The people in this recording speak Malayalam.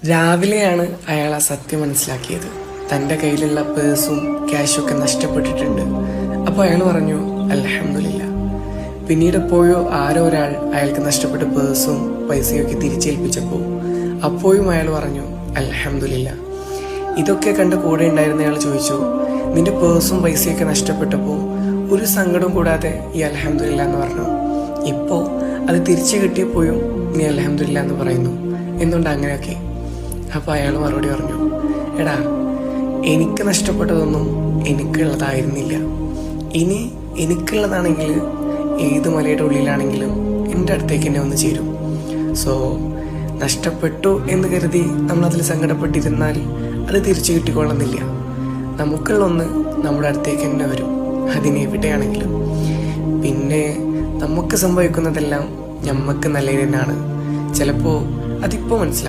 രാവിലെയാണ് അയാൾ ആ സത്യം മനസ്സിലാക്കിയത്. തൻ്റെ കയ്യിലുള്ള പേഴ്സും ക്യാഷൊക്കെ നഷ്ടപ്പെട്ടിട്ടുണ്ട്. അപ്പോൾ അയാൾ പറഞ്ഞു അൽഹംദുലില്ലാ. പിന്നീട് എപ്പോഴോ ആരോ ഒരാൾ അയാൾക്ക് നഷ്ടപ്പെട്ട പേഴ്സും പൈസയൊക്കെ തിരിച്ചേൽപ്പിച്ചപ്പോൾ അപ്പോഴും അയാൾ പറഞ്ഞു അൽഹംദുലില്ലാ. ഇതൊക്കെ കണ്ട് കൂടെ ഉണ്ടായിരുന്ന അയാൾ ചോദിച്ചു, നിന്റെ പേഴ്സും പൈസയൊക്കെ നഷ്ടപ്പെട്ടപ്പോൾ ഒരു സങ്കടം കൂടാതെ ഈ അൽഹംദുലില്ലാ എന്ന് പറഞ്ഞു. ഇപ്പോൾ അത് തിരിച്ചു കിട്ടിയപ്പോഴും നീ അൽഹംദുലില്ലാ എന്ന് പറയുന്നു, എന്തുകൊണ്ട് അങ്ങനെയൊക്കെ? അപ്പോൾ അയാൾ മറുപടി പറഞ്ഞു, എടാ, എനിക്ക് നഷ്ടപ്പെട്ടതൊന്നും എനിക്കുള്ളതായിരുന്നില്ല. ഇനി എനിക്കുള്ളതാണെങ്കിൽ ഏത് മലയുടെ ഉള്ളിലാണെങ്കിലും എൻ്റെ അടുത്തേക്ക് തന്നെ വന്ന് ചേരും. സോ നഷ്ടപ്പെട്ടു എന്ന് കരുതി നമ്മളതിൽ സങ്കടപ്പെട്ടിരുന്നാൽ അത് തിരിച്ചു കിട്ടിക്കൊള്ളുന്നില്ല. നമുക്കുള്ള ഒന്ന് നമ്മുടെ അടുത്തേക്ക് തന്നെ വരും, അതിനെവിടെയാണെങ്കിലും. പിന്നെ നമുക്ക് സംഭവിക്കുന്നതെല്ലാം നമുക്ക് നല്ലതിനാണ്. ചിലപ്പോൾ അതിപ്പോൾ മനസ്സിലാവും.